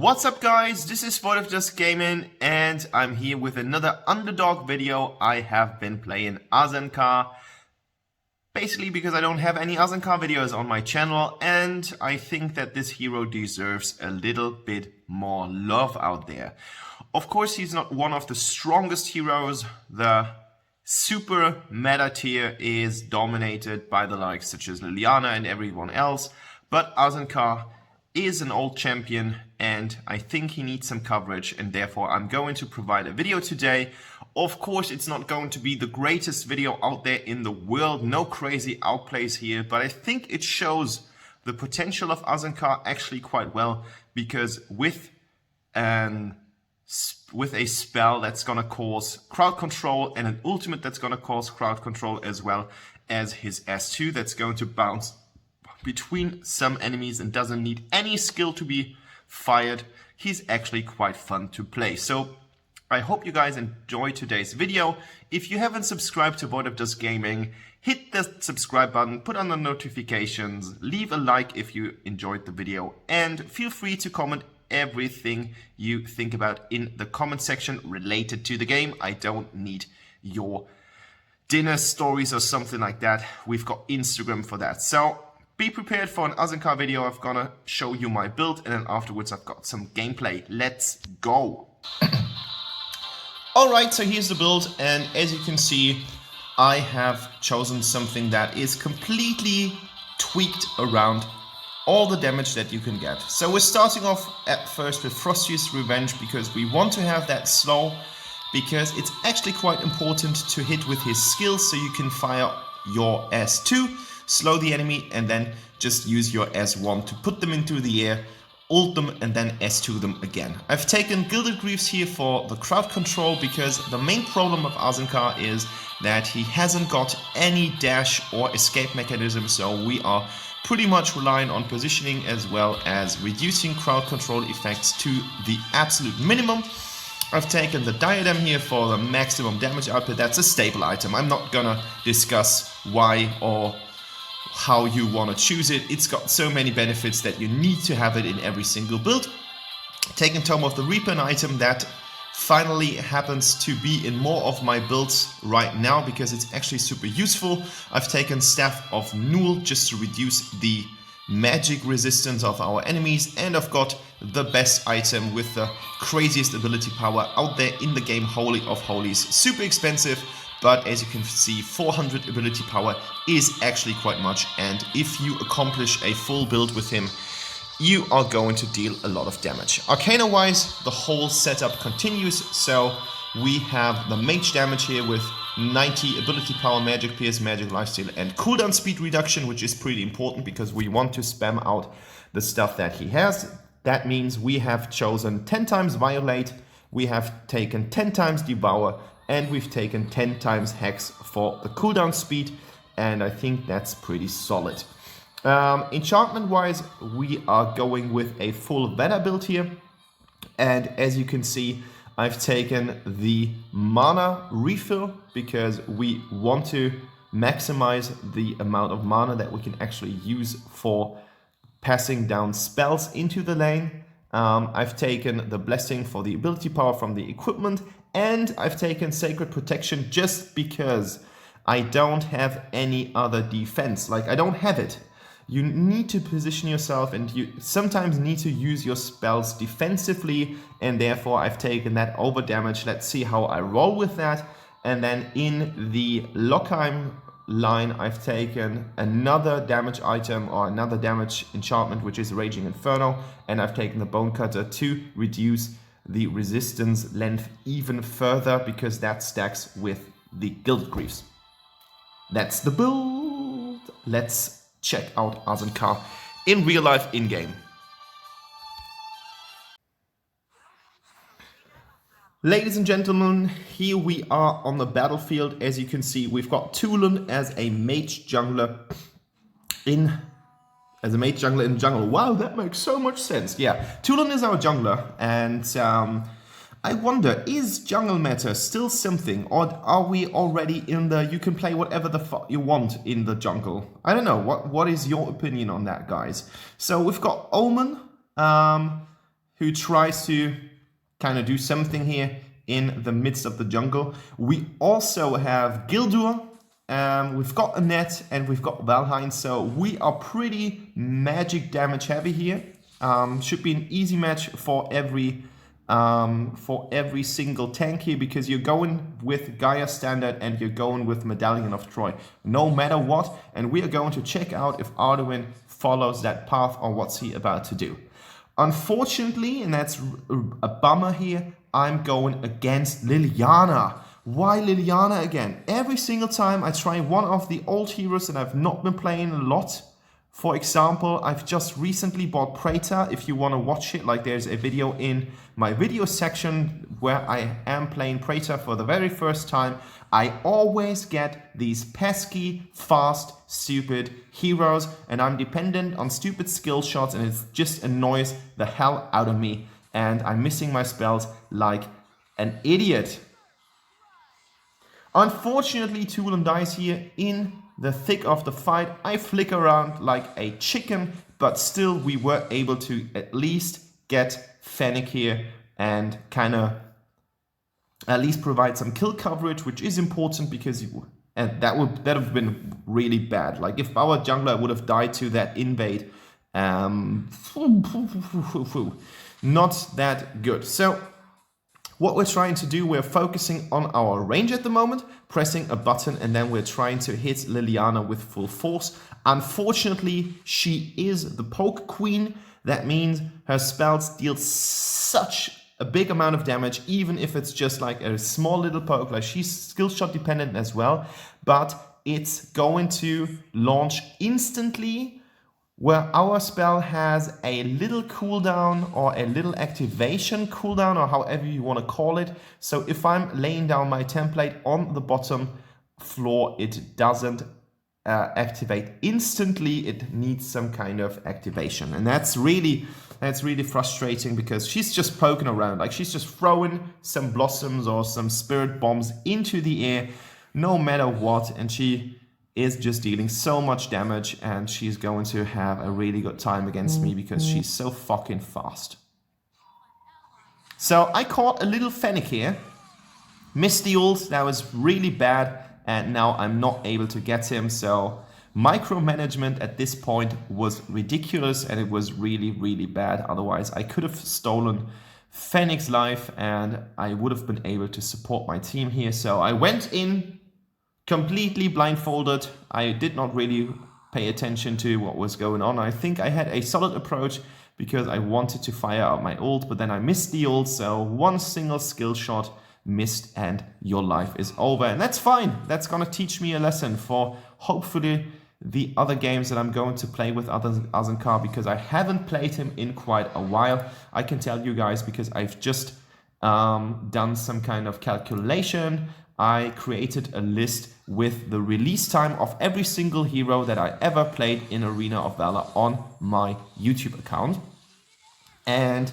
What's up guys, this is Just Gaming and I'm here with another underdog video. I have been playing AZZEN'KA basically because I don't have any AZZEN'KA videos on my channel and I think that this hero deserves a little bit more love out there. Of course he's not one of the strongest heroes. The super meta tier is dominated by the likes such as Liliana and everyone else, but AZZEN'KA is an old champion and I think he needs some coverage, and therefore I'm going to provide a video today. Of course it's not going to be the greatest video out there in the world, no crazy outplays here, but I think it shows the potential of AZZEN'KA actually quite well, because with a spell that's gonna cause crowd control and an ultimate that's gonna cause crowd control, as well as his S2 that's going to bounce between some enemies and doesn't need any skill to be fired, he's actually quite fun to play. So I hope you guys enjoyed today's video. If you haven't subscribed to Just Gaming, hit the subscribe button, put on the notifications, leave a like if you enjoyed the video, and feel free to comment everything you think about in the comment section related to the game. I don't need your dinner stories or something like that. We've got Instagram for that. So be prepared for an AZZEN'KA video. I'm gonna show you my build and then afterwards I've got some gameplay. Let's go. Alright, so here's the build, and as you can see I have chosen something that is completely tweaked around all the damage that you can get. So we're starting off at first with Frosty's Revenge because we want to have that slow, because it's actually quite important to hit with his skills so you can fire your S2, slow the enemy, and then just use your S1 to put them into the air, ult them, and then S2 them again. I've taken Gilded Greaves here for the crowd control because the main problem of AZZEN'KA is that he hasn't got any dash or escape mechanism, so we are pretty much relying on positioning as well as reducing crowd control effects to the absolute minimum. I've taken the Diadem here for the maximum damage output. That's a staple item. I'm not gonna discuss why or how you want to choose it. It's got so many benefits that you need to have it in every single build. Taking Tome of the Reaper, an item that finally happens to be in more of my builds right now because it's actually super useful. I've taken Staff of Nul just to reduce the magic resistance of our enemies, and I've got the best item with the craziest ability power out there in the game, Holy of Holies. Super expensive, but as you can see, 400 ability power is actually quite much, and if you accomplish a full build with him, you are going to deal a lot of damage. Arcana wise, the whole setup continues, so we have the mage damage here with 90 ability power, magic pierce, magic lifesteal, and cooldown speed reduction, which is pretty important because we want to spam out the stuff that he has. That means we have chosen 10 times Violate, we have taken 10 times Devour, and we've taken 10 times Hex for the cooldown speed, and I think that's pretty solid. Enchantment wise, we are going with a full Veda build here, and as you can see, I've taken the mana refill because we want to maximize the amount of mana that we can actually use for passing down spells into the lane. I've taken the Blessing for the ability power from the equipment, and I've taken Sacred Protection just because I don't have any other defense. Like, I don't have it. You need to position yourself, and you sometimes need to use your spells defensively, and therefore I've taken that over damage. Let's see how I roll with that. And then in the Lockheim line, I've taken another damage item or another damage enchantment, which is Raging Inferno, and I've taken the Bone Cutter to reduce the resistance length even further because that stacks with the Gilded Greaves. That's the build. Let's check out AZZEN'KA in real life in-game. Ladies and gentlemen, here we are on the battlefield. As you can see, we've got Tulin as a mage jungler in jungle. Wow, that makes so mumuch sense. Yeah, Tulin is our jungler, and I wonder, is jungle meta still something, or are we already in the you can play whatever the fuck you want in the jungle? I don't know. What is your opinion on that, guys? So we've got Omen, who tries to kind of do something here in the midst of the jungle. We also have Gildur, we've got Annette, and we've got Valheim, so we are pretty magic damage heavy here. Should be an easy match for every single tank here, because you're going with Gaia Standard and you're going with Medallion of Troy, no matter what. And we are going to check out if Arduin follows that path or what's he about to do. Unfortunately, and that's a bummer here, I'm going against Liliana. Why Liliana again? Every single time I try one of the old heroes that I've not been playing a lot. For example, I've just recently bought Praetor. If you want to watch it, like there's a video in my video section where I am playing Praetor for the very first time. I always get these pesky, fast, stupid heroes, and I'm dependent on stupid skill shots, and it just annoys the hell out of me. And I'm missing my spells like an idiot. Unfortunately, Tool and Dice here in the thick of the fight. I flick around like a chicken, but still we were able to at least get Fennec here and kind of at least provide some kill coverage, which is important because that would have been really bad. Like if our jungler would have died to that invade, not that good. So what we're trying to do, we're focusing on our range at the moment, pressing a button, and then we're trying to hit Liliana with full force. Unfortunately, she is the poke queen. That means her spells deal such a big amount of damage, even if it's just like a small little poke. Like she's skill shot dependent as well, but it's going to launch instantly, where our spell has a little cooldown or a little activation cooldown, or however you want to call it. So if I'm laying down my template on the bottom floor, it doesn't activate instantly. It needs some kind of activation, and that's really frustrating because she's just poking around. Like she's just throwing some blossoms or some spirit bombs into the air no matter what, and she is just dealing so much damage, and she's going to have a really good time against me because she's so fucking fast. So I caught a little Fennec here, missed the ult, that was really bad, and now I'm not able to get him. So micromanagement at this point was ridiculous, and it was really bad. Otherwise I could have stolen Fennec's life and I would have been able to support my team here. So I went in completely blindfolded. I did not really pay attention to what was going on. I think I had a solid approach because I wanted to fire out my ult, but then I missed the ult, so one single skill shot missed and your life is over. And that's fine. That's gonna teach me a lesson for hopefully the other games that I'm going to play with AZZEN'KA, because I haven't played him in quite a while. I can tell you guys because I've just done some kind of calculation. I created a list with the release time of every single hero that I ever played in Arena of Valor on my YouTube account. And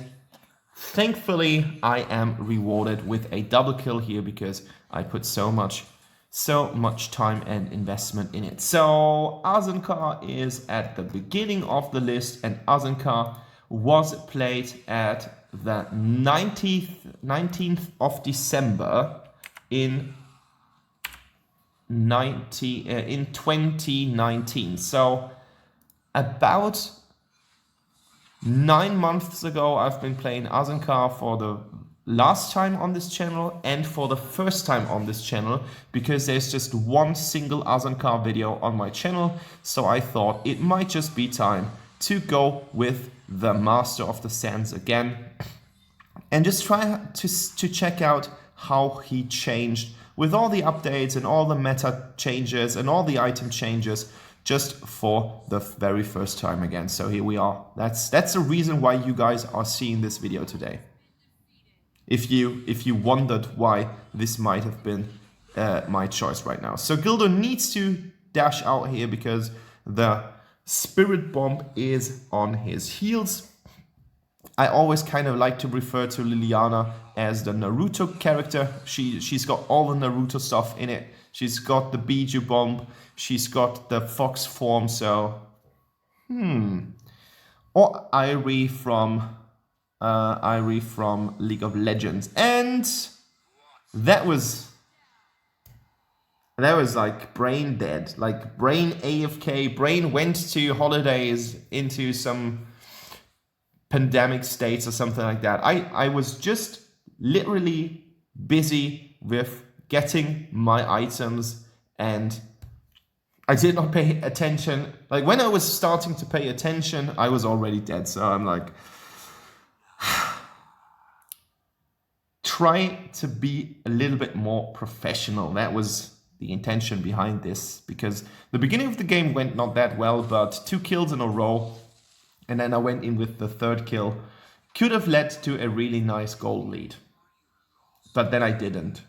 thankfully I am rewarded with a double kill here because I put so much time and investment in it. So AZZEN'KA is at the beginning of the list, and AZZEN'KA was played at the 19th of December in 2019. So about 9 months ago I've been playing AZZEN'KA for the last time on this channel and for the first time on this channel, because there's just one single AZZEN'KA video on my channel. So I thought it might just be time to go with the Master of the Sands again and just try to check out how he changed with all the updates and all the meta changes and all the item changes, just for the very first time again. So here we are. That's the reason why you guys are seeing this video today. If you wondered why this might have been my choice right now. So Gildur needs to dash out here because the Spirit Bomb is on his heels. I always kind of like to refer to Liliana as the Naruto character. She's got all the Naruto stuff in it. She's got the Biju Bomb. She's got the Fox form. So, or Irie from Irie from League of Legends. And that was like brain dead, like brain AFK, brain went to holidays into some pandemic states or something like that. I was just literally busy with getting my items and I did not pay attention. Like when I was starting to pay attention, I was already dead. So I'm like, try to be a little bit more professional. That was the intention behind this, because the beginning of the game went not that well, but 2 kills in a row, and then I went in with the 3rd kill. Could have led to a really nice gold lead, but then I didn't.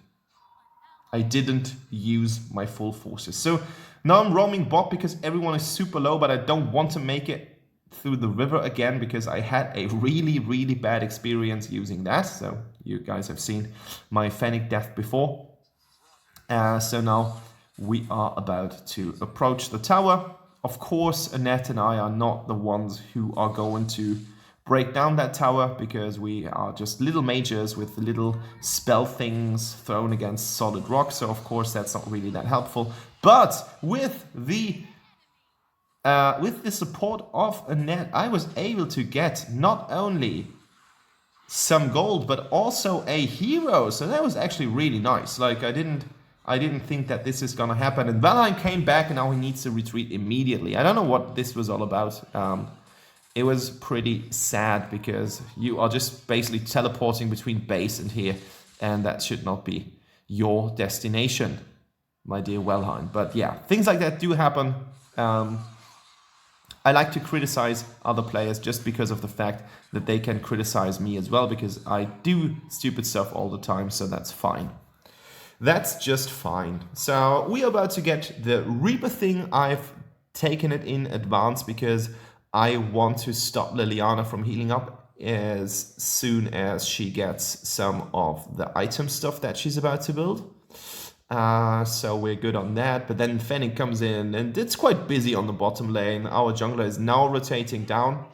I didn't use my full forces. So now I'm roaming bot because everyone is super low, but I don't want to make it through the river again because I had a really, really bad experience using that. So you guys have seen my Fennec death before. So now we are about to approach the tower. Of course, Annette and I are not the ones who are going to break down that tower because we are just little mages with little spell things thrown against solid rock. So of course that's not really that helpful. But with the support of Annette, I was able to get not only some gold but also a hero. So that was actually really nice. Like I didn't think that this is gonna happen. And Valheim came back and now he needs to retreat immediately. I don't know what this was all about. It was pretty sad because you are just basically teleporting between base and here, and that should not be your destination, my dear Valheim. But yeah, things like that do happen. I like to criticize other players just because of the fact that they can criticize me as well, because I do stupid stuff all the time, so that's fine. That's just fine. So we are about to get the Reaper thing. I've taken it in advance because I want to stop Liliana from healing up as soon as she gets some of the item stuff that she's about to build. So we're good on that. But then Fennec comes in and it's quite busy on the bottom lane. Our jungler is now rotating down.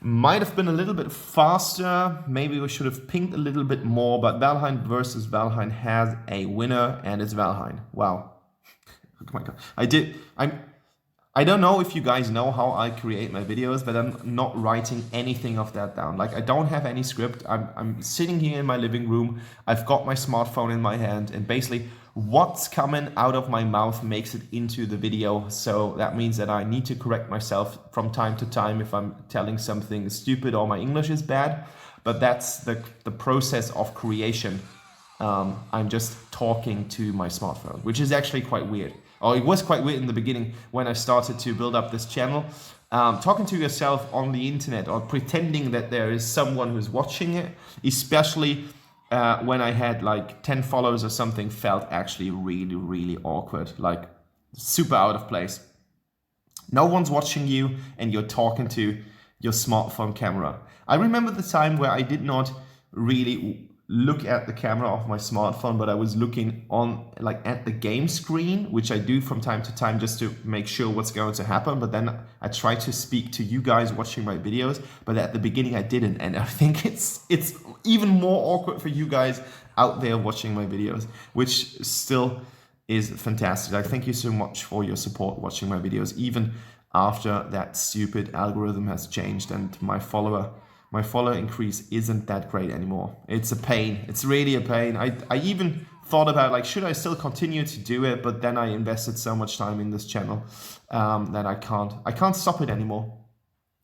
Might have been a little bit faster. Maybe we should have pinged a little bit more. But Valheim versus Valheim has a winner, and it's Valheim. Wow. Oh my god. I don't know if you guys know how I create my videos, but I'm not writing anything of that down. Like I don't have any script. I'm sitting here in my living room. I've got my smartphone in my hand, and basically what's coming out of my mouth makes it into the video. So that means that I need to correct myself from time to time if I'm telling something stupid or my English is bad. But that's the process of creation. I'm just talking to my smartphone, which is actually quite weird. Oh, it was quite weird in the beginning when I started to build up this channel. Talking to yourself on the internet or pretending that there is someone who's watching it, especially when I had like 10 followers or something, felt actually really, really awkward, like super out of place. No one's watching you and you're talking to your smartphone camera. I remember the time where I did not really look at the camera of my smartphone, but I was looking on like at the game screen, which I do from time to time just to make sure what's going to happen. But then I try to speak to you guys watching my videos, but at the beginning I didn't, and I think it's even more awkward for you guys out there watching my videos, which still is fantastic. Like, thank you so much for your support watching my videos, even after that stupid algorithm has changed and my follower increase isn't that great anymore. It's a pain. It's really a pain. I even thought about like, should I still continue to do it? But then I invested so much time in this channel that I can't stop it anymore.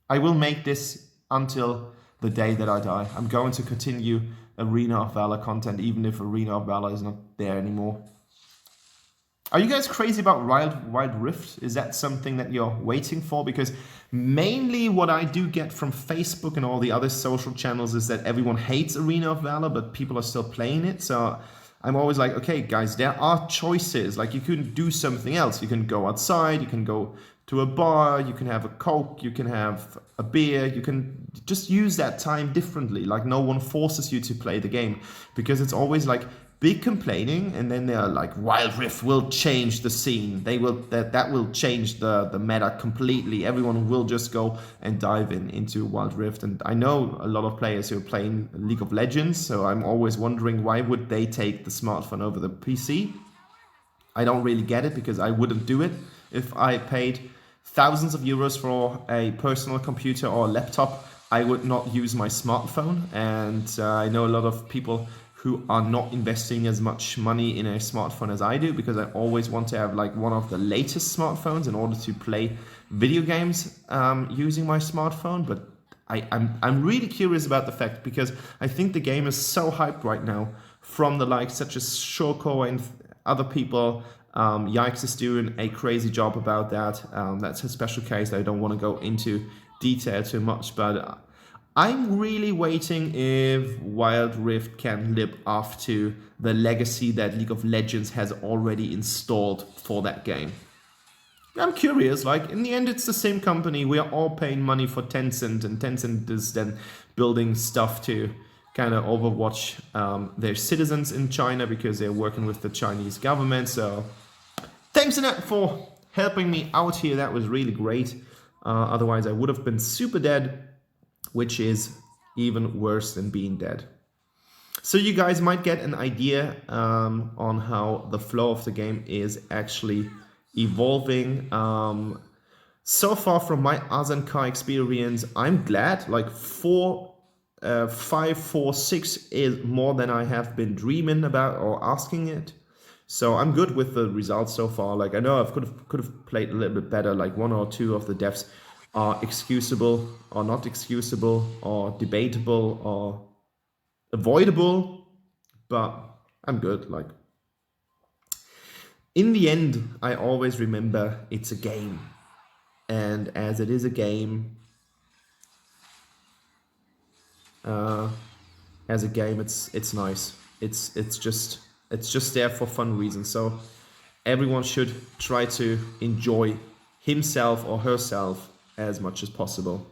I will make this until the day that I die. I'm going to continue Arena of Valor content, even if Arena of Valor is not there anymore. Are you guys crazy about Wild Rift? Is that something that you're waiting for? Because mainly what I do get from Facebook and all the other social channels is that everyone hates Arena of Valor, but people are still playing it. So I'm always like, okay, guys, there are choices. Like, you can do something else. You can go outside, you can go to a bar, you can have a Coke, you can have a beer, you can just use that time differently. Like, no one forces you to play the game, because it's always like, big complaining, and then they're like, Wild Rift will change the scene. That will change the meta completely. Everyone will just go and dive into Wild Rift. And I know a lot of players who are playing League of Legends, so I'm always wondering, why would they take the smartphone over the PC? I don't really get it, because I wouldn't do it if I paid thousands of euros for a personal computer or laptop. I would not use my smartphone, and I know a lot of people who are not investing as much money in a smartphone as I do, because I always want to have like one of the latest smartphones in order to play video games using my smartphone. But I'm really curious about the fact, because I think the game is so hyped right now from the likes such as Shoko and other people. Yikes is doing a crazy job about that. That's a special case. I don't want to go into detail too much, but I'm really waiting if Wild Rift can live up to the legacy that League of Legends has already installed for that game. I'm curious, like, in the end it's the same company. We are all paying money for Tencent, and Tencent is then building stuff to kind of overwatch their citizens in China, because they're working with the Chinese government. So thanks Annette for helping me out here. That was really great. Otherwise I would have been super dead, which is even worse than being dead. So you guys might get an idea on how the flow of the game is actually evolving. So far from my AZZEN'KA experience, I'm glad. Like 5, 4, 6 is more than I have been dreaming about or asking it. So I'm good with the results so far. Like, I know I could have played a little bit better. Like 1 or 2 of the deaths are excusable or not excusable or debatable or avoidable, but I'm good. Like, in the end, I always remember it's a game, and as it is a game, it's nice. It's just there for fun reasons. So everyone should try to enjoy himself or herself as much as possible.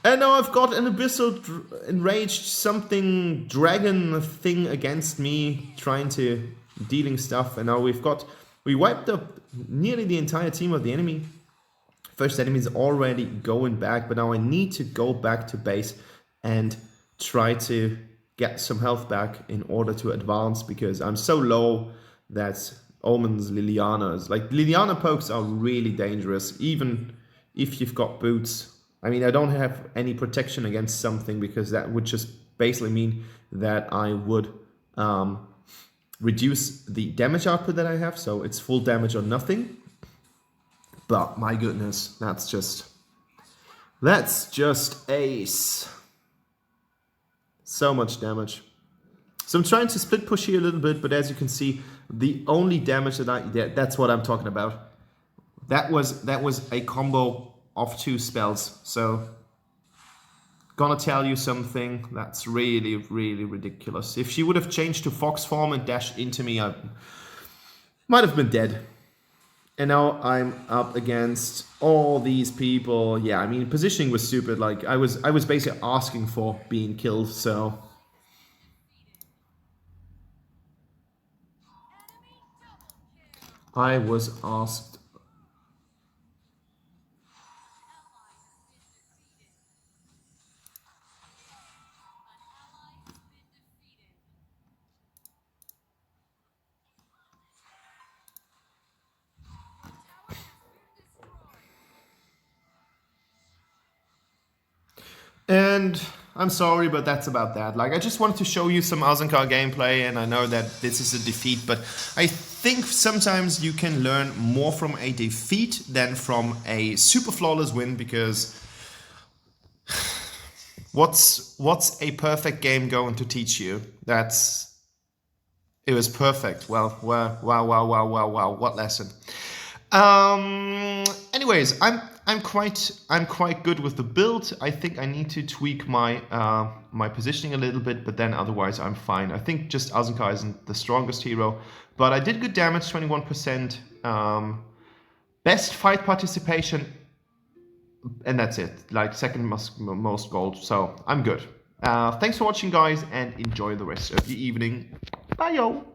And now I've got an abyssal enraged something dragon thing against me, trying to dealing stuff. And now we wiped up nearly the entire team of the enemy. First enemy is already going back, but now I need to go back to base and try to get some health back in order to advance, because I'm so low that Omen's Liliana's, like, Liliana pokes are really dangerous, even if you've got boots. I mean, I don't have any protection against something, because that would just basically mean that I would reduce the damage output that I have, so it's full damage or nothing. But my goodness, that's just ace. So much damage. So I'm trying to split push here a little bit, but as you can see, the only damage that's what I'm talking about. That was a combo of 2 spells. So gonna tell you something that's really, really ridiculous. If she would have changed to fox form and dashed into me, I might have been dead. And now I'm up against all these people. Yeah, I mean, positioning was stupid. Like, I was basically asking for being killed, so I was asked. And I'm sorry, but that's about that. Like, I just wanted to show you some AZZEN'KA gameplay, and I know that this is a defeat, but I think sometimes you can learn more from a defeat than from a super flawless win, because what's a perfect game going to teach you? It was perfect. Well, wow, what lesson. Anyways, I'm quite good with the build. I think I need to tweak my my positioning a little bit, but then otherwise I'm fine. I think just AZZEN'KA isn't the strongest hero, but I did good damage, 21%. Best fight participation, and that's it. Like, second most gold, so I'm good. Thanks for watching, guys, and enjoy the rest of your evening. Bye, yo!